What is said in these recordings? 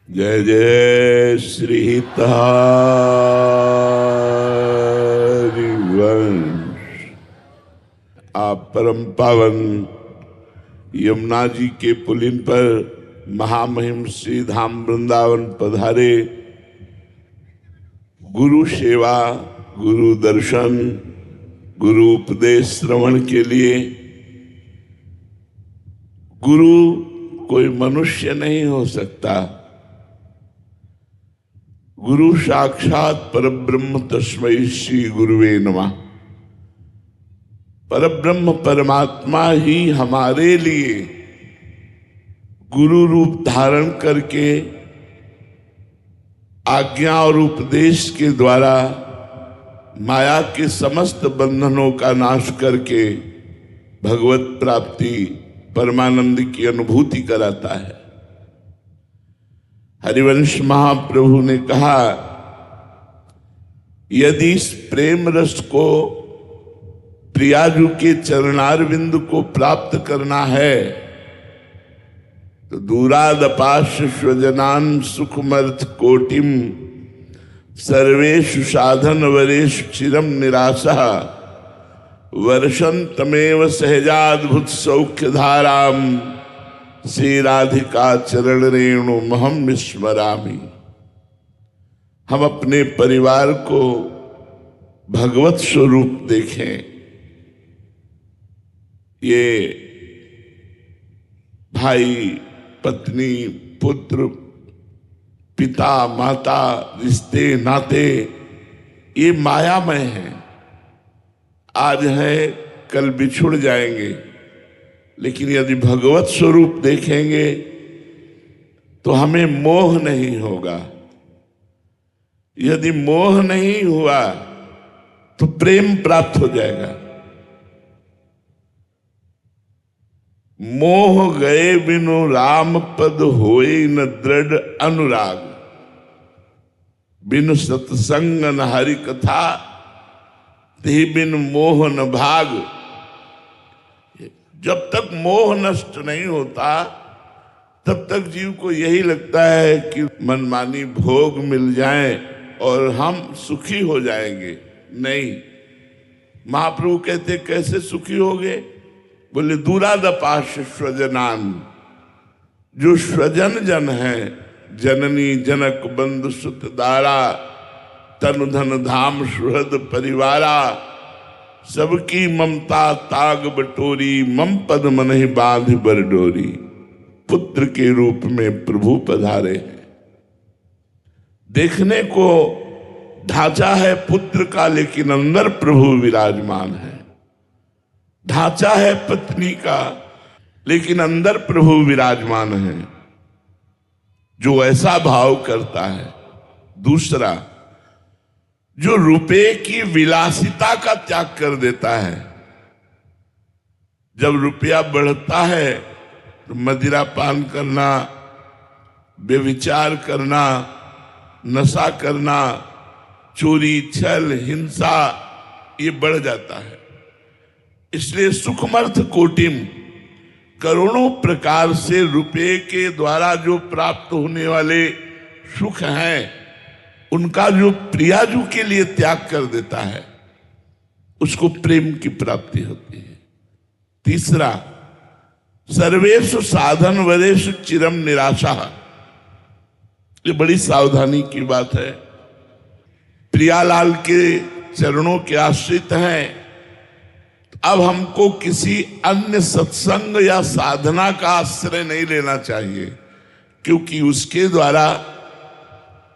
जय जय श्री हरिवंश। आप परम पावन यमुना जी के पुलिन पर महामहिम श्री धाम वृंदावन पधारे। गुरु सेवा, गुरु दर्शन, गुरु उपदेश श्रवण के लिए। गुरु कोई मनुष्य नहीं हो सकता। गुरु साक्षात परब्रह्म तस्मै श्री गुरुवे नमः। परब्रह्म परमात्मा ही हमारे लिए गुरु रूप धारण करके आज्ञा और उपदेश के द्वारा माया के समस्त बंधनों का नाश करके भगवत प्राप्ति परमानंद की अनुभूति कराता है। हरिवंश महाप्रभु ने कहा, यदि इस प्रेम रस को प्रियाजू के चरणारविंद को प्राप्त करना है तो दूरादपाश स्वजनान सुखमर्थ कोटिम सर्वेषु साधन वरेषु चिरम निराशः वर्षन्तमेव सहजाद्भुत सौख्य धाराम श्री राधिका चरण रेणु महम विस्मरामि। हम अपने परिवार को भगवत स्वरूप देखें। ये भाई, पत्नी, पुत्र, पिता, माता, रिश्ते नाते ये मायामय हैं। आज है, कल बिछुड़ जाएंगे, लेकिन यदि भगवत स्वरूप देखेंगे तो हमें मोह नहीं होगा। यदि मोह नहीं हुआ तो प्रेम प्राप्त हो जाएगा। मोह गए बिनु राम पद होए न दृढ़ अनुराग, बिनु सत्संग न हरि कथा ते बिन मोह न भाग। जब तक मोह नष्ट नहीं होता तब तक जीव को यही लगता है कि मनमानी भोग मिल जाए और हम सुखी हो जाएंगे। नहीं, महाप्रभु कहते कैसे सुखी होगे? बोले दूरादपाश स्वजनान, जो स्वजन जन है, जननी जनक बंधु सुत दारा, तनु धन धाम सुहृद परिवारा, सबकी ममता ताग बटोरी, मम पद मनहि बांध बरडोरी। पुत्र के रूप में प्रभु पधारे हैं। देखने को ढांचा है पुत्र का, लेकिन अंदर प्रभु विराजमान है। ढांचा है पत्नी का, लेकिन अंदर प्रभु विराजमान है, जो ऐसा भाव करता है। दूसरा, जो रुपए की विलासिता का त्याग कर देता है। जब रुपया बढ़ता है तो मदिरा पान करना, व्यभिचार करना, नशा करना, चोरी, छल, हिंसा ये बढ़ जाता है। इसलिए सुखमर्थ कोटिम, करोड़ों प्रकार से रुपए के द्वारा जो प्राप्त होने वाले सुख हैं, उनका जो प्रियाजू के लिए त्याग कर देता है, उसको प्रेम की प्राप्ति होती है। तीसरा, सर्वेषु साधन वरेषु चिरम निराशा। ये बड़ी सावधानी की बात है। प्रियालाल के चरणों के आश्रित हैं, अब हमको किसी अन्य सत्संग या साधना का आश्रय नहीं लेना चाहिए, क्योंकि उसके द्वारा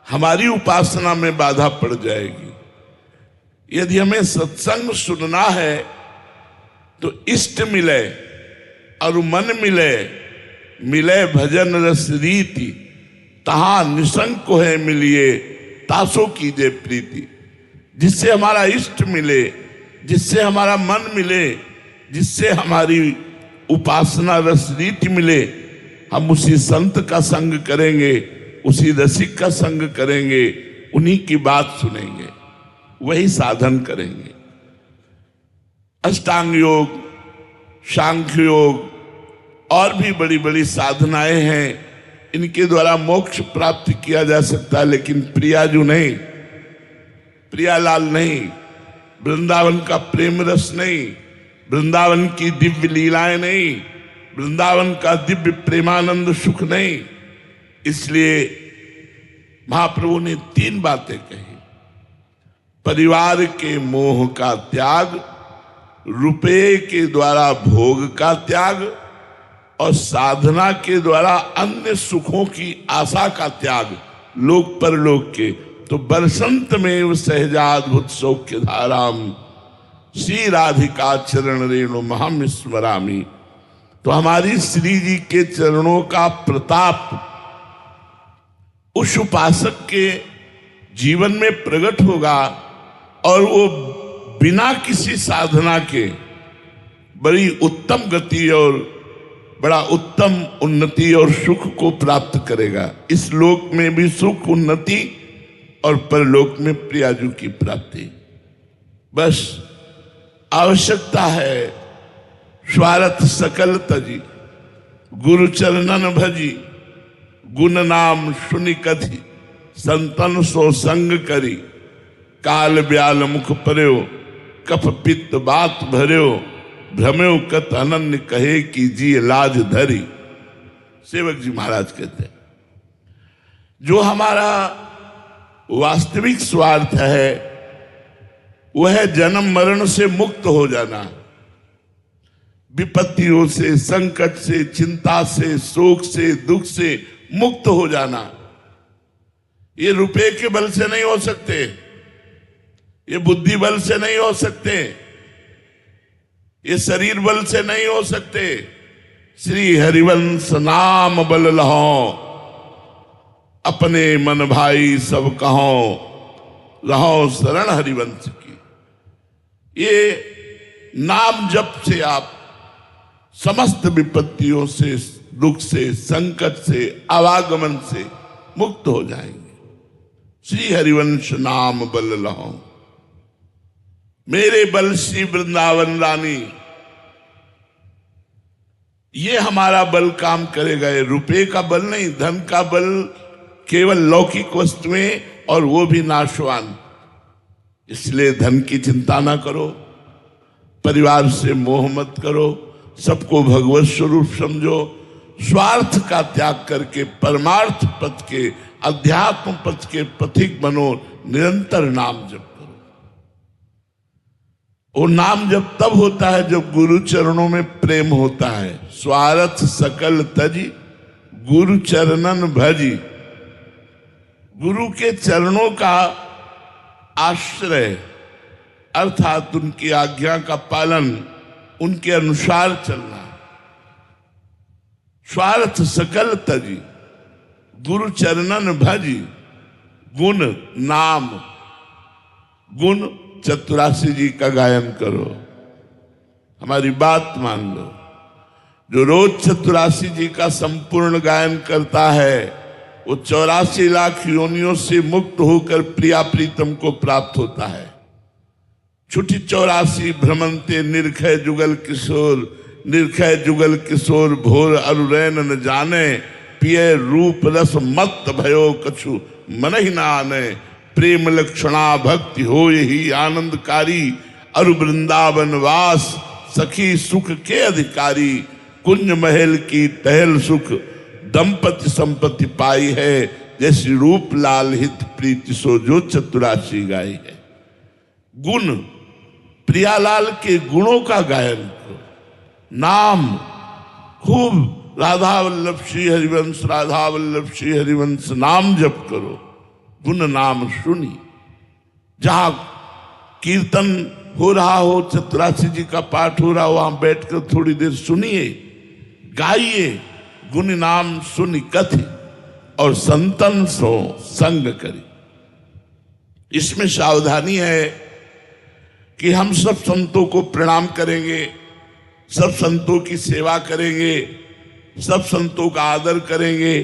हमारी उपासना में बाधा पड़ जाएगी। यदि हमें सत्संग सुनना है तो इष्ट मिले और मन मिले, मिले भजन रस रीति, तहां निसंग को है मिलिए, तासो कीजे प्रीति। जिससे हमारा इष्ट मिले, जिससे हमारा मन मिले, जिससे हमारी उपासना रस रीति मिले, हम उसी संत का संग करेंगे, उसी रसिक का संग करेंगे, उन्हीं की बात सुनेंगे, वही साधन करेंगे। अष्टांग योग, सांख्य योग और भी बड़ी बड़ी साधनाएं हैं, इनके द्वारा मोक्ष प्राप्त किया जा सकता है, लेकिन प्रियाजू नहीं, प्रियालाल नहीं, वृंदावन का प्रेम रस नहीं, वृंदावन की दिव्य लीलाएं नहीं, वृंदावन का दिव्य प्रेमानंद सुख नहीं। इसलिए महाप्रभु ने 3 बातें कही। परिवार के मोह का त्याग, रुपये के द्वारा भोग का त्याग और साधना के द्वारा अन्य सुखों की आशा का त्याग, लोक परलोक के। तो बरसंत में सहजाद्भुत सौख्य धाराम श्री राधिका चरण रेणु महम स्मरामी। तो हमारी श्री जी के चरणों का प्रताप उस उपासक के जीवन में प्रकट होगा और वो बिना किसी साधना के बड़ी उत्तम गति और बड़ा उत्तम उन्नति और सुख को प्राप्त करेगा। इस लोक में भी सुख, उन्नति और परलोक में प्रियाजू की प्राप्ति। बस आवश्यकता है स्वार्थ सकल तजी, गुरु चरणन भजी, गुण नाम सुनि कथि, संतन सो संग करी, काल ब्याल मुख पर्यो, कफ पित्त बात भर्यो, भ्रम्यो कत अनन्य कहे कि जी लाज धरी। सेवक जी महाराज कहते हैं जो हमारा वास्तविक स्वार्थ है वह जन्म मरण से मुक्त हो जाना, विपत्तियों से, संकट से, चिंता से, शोक से, दुख से मुक्त हो जाना। ये रुपए के बल से नहीं हो सकते, ये बुद्धि बल से नहीं हो सकते, ये शरीर बल से नहीं हो सकते। श्री हरिवंश नाम बल लहो, अपने मन भाई सब कहो, रहो शरण हरिवंश की। ये नाम जप से आप समस्त विपत्तियों से, दुख से, संकट से, आवागमन से मुक्त हो जाएंगे। श्री हरिवंश नाम बल लहो, मेरे बल श्री वृंदावन रानी। ये हमारा बल काम करेगा। ये रुपए का बल नहीं, धन का बल केवल लौकिक वस्तुएं और वो भी नाशवान। इसलिए धन की चिंता ना करो, परिवार से मोह मत करो, सबको भगवत स्वरूप समझो, स्वार्थ का त्याग करके परमार्थ पथ के, अध्यात्म पथ के पथिक बनो, निरंतर नाम जप करो। वो नाम जप तब होता है जब गुरु चरणों में प्रेम होता है। स्वार्थ सकल तजी, गुरु चरणन भजी। गुरु के चरणों का आश्रय अर्थात उनकी आज्ञा का पालन, उनके अनुसार चलना। स्वार्थ सकल तजी, गुरु चरणन भजी, गुण नाम। गुण 84 जी का गायन करो, हमारी बात मान लो। जो रोज 84 जी का संपूर्ण गायन करता है वो 84 लाख योनियों से मुक्त होकर प्रिया प्रीतम को प्राप्त होता है। छुटी 84 भ्रमंते निर्खय जुगल किशोर, निर्खय जुगल किशोर भोर अरुरैन न जाने, पिय रूप रस मत भयो कछु मन ही ना आने। प्रेम लक्षणा भक्ति हो यही आनंदकारी, अरु वृंदावन वास सखी सुख के अधिकारी। कुंज महल की टहल सुख दंपति संपत्ति पाई है, जैसी रूप लाल हित प्रीति सो जो 84 गाई है। गुण, प्रियालाल के गुणों का गायन करो। नाम, खूब राधा वल्लभ श्री हरिवंश, राधा वल्लभ श्री हरिवंश नाम जप करो। गुण नाम सुनी, जहां कीर्तन हो रहा हो, 84 जी का पाठ हो रहा हो, वहां बैठकर थोड़ी देर सुनिए, गाइए। गुण नाम सुनि कथि और संतन सो संग करी। इसमें सावधानी है कि हम सब संतों को प्रणाम करेंगे, सब संतों की सेवा करेंगे, सब संतों का आदर करेंगे,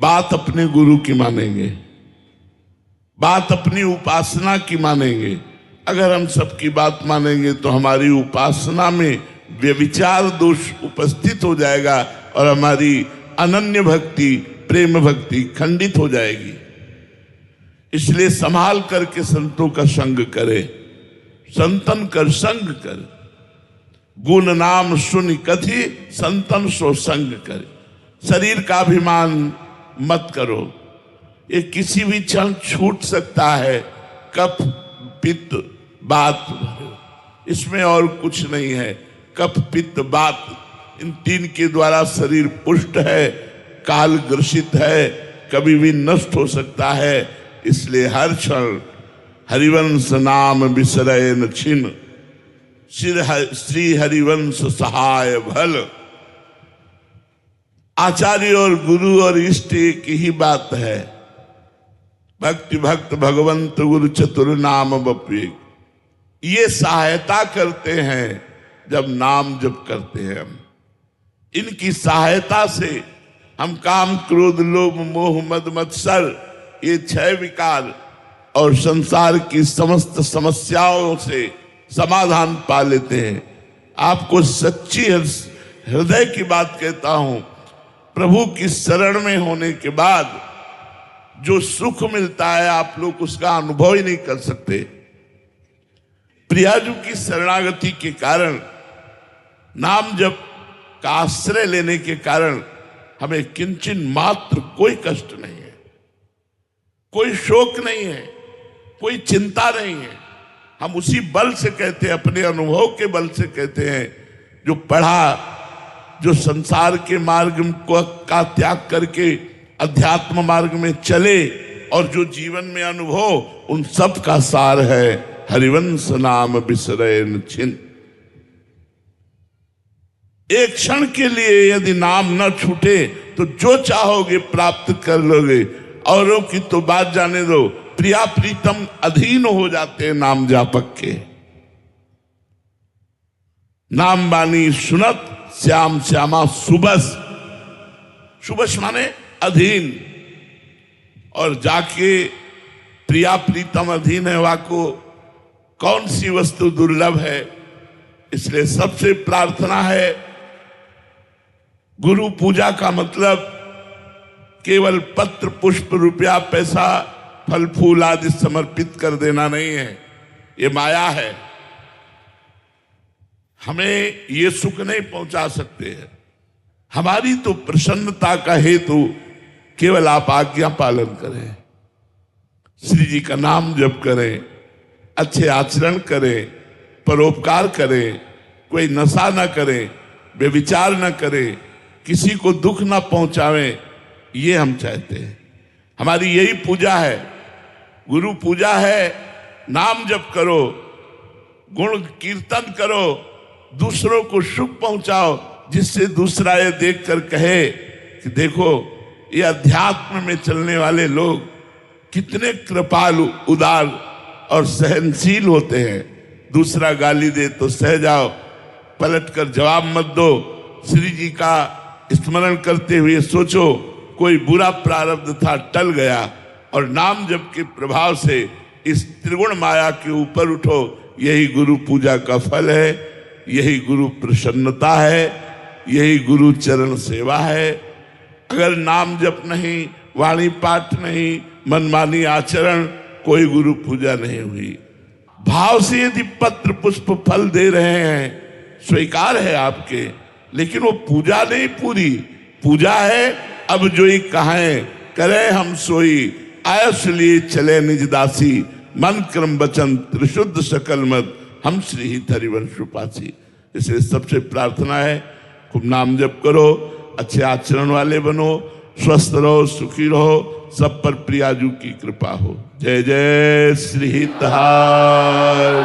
बात अपने गुरु की मानेंगे, बात अपनी उपासना की मानेंगे। अगर हम सबकी बात मानेंगे तो हमारी उपासना में व्यभिचार दोष उपस्थित हो जाएगा और हमारी अनन्य भक्ति प्रेम भक्ति खंडित हो जाएगी। इसलिए संभाल करके संतों का संग करे, संतन कर संग कर, गुण नाम सुन कथि संतन सो संग करे। शरीर का अभिमान मत करो, ये किसी भी क्षण छूट सकता है। कफ पित्त बात, इसमें और कुछ नहीं है। कफ पित्त बात, इन तीन के द्वारा शरीर पुष्ट है, काल ग्रसित है, कभी भी नष्ट हो सकता है। इसलिए हर क्षण हरिवंश नाम बिसरय न छिन, श्री हरिवंश सहाय भल। आचार्य और गुरु और इष्ट एक ही बात है। भक्ति भक्त भगवंत गुरु चतुर नाम बप्पे, ये सहायता करते हैं जब नाम जप करते हैं हम। इनकी सहायता से हम काम क्रोध लोभ मोह मद मत्सर, ये 6 विकार और संसार की समस्त समस्याओं से समाधान पा लेते हैं। आपको सच्ची हृदय की बात कहता हूं, प्रभु की शरण में होने के बाद जो सुख मिलता है आप लोग उसका अनुभव ही नहीं कर सकते। प्रियाजू की शरणागति के कारण, नाम जप का आश्रय लेने के कारण हमें किंचन मात्र कोई कष्ट नहीं है, कोई शोक नहीं है, कोई चिंता नहीं है। हम उसी बल से कहते हैं, अपने अनुभव के बल से कहते हैं, जो पढ़ा, जो संसार के मार्ग को का त्याग करके अध्यात्म मार्ग में चले और जो जीवन में अनुभव, उन सब का सार है हरिवंश नाम बिसरय न छिन। एक क्षण के लिए यदि नाम न छूटे तो जो चाहोगे प्राप्त कर लोगे। औरों की तो बात जाने दो, प्रिया प्रीतम अधीन हो जाते हैं नाम जापक के। नाम बानी सुनत श्याम श्यामा सुबस, सुबस माने अधीन। और जाके प्रिया प्रीतम अधीन है, वाको कौन सी वस्तु दुर्लभ है। इसलिए सबसे प्रार्थना है, गुरु पूजा का मतलब केवल पत्र पुष्प रुपया पैसा फल फूल आदि समर्पित कर देना नहीं है, ये माया है। हमें ये सुख नहीं पहुंचा सकते हैं। हमारी तो प्रसन्नता का हेतु केवल आप आज्ञा पालन करें, श्री जी का नाम जप करें, अच्छे आचरण करें, परोपकार करें, कोई नशा न करें, व्यभिचार न करें, किसी को दुख न पहुंचावें, ये हम चाहते हैं। हमारी यही पूजा है, गुरु पूजा है। नाम जप करो, गुण कीर्तन करो, दूसरों को सुख पहुंचाओ, जिससे दूसरा ये देखकर कहे कि देखो ये अध्यात्म में चलने वाले लोग कितने कृपालु, उदार और सहनशील होते हैं। दूसरा गाली दे तो सह जाओ, पलट कर जवाब मत दो। श्री जी का स्मरण करते हुए सोचो कोई बुरा प्रारब्ध था, टल गया, और नाम जप के प्रभाव से इस त्रिगुण माया के ऊपर उठो। यही गुरु पूजा का फल है, यही गुरु प्रसन्नता है, यही गुरु चरण सेवा है। अगर नाम जप नहीं, वाणी पाठ नहीं, मनमानी आचरण, कोई गुरु पूजा नहीं हुई। भाव से यदि पत्र पुष्प फल दे रहे हैं, स्वीकार है आपके, लेकिन वो पूजा नहीं पूरी। पूजा है अब जो ही कहें करे हम सोई, आयस लिए चले निज दासी, मन क्रम वचन त्रिशुद्ध सकल मत, हम श्री ही हरिवंश उपासी। इसलिए सबसे प्रार्थना है, खूब नाम जप करो, अच्छे आचरण वाले बनो, स्वस्थ रहो, सुखी रहो, सब पर प्रियाजू की कृपा हो। जय जय श्री हितहारी।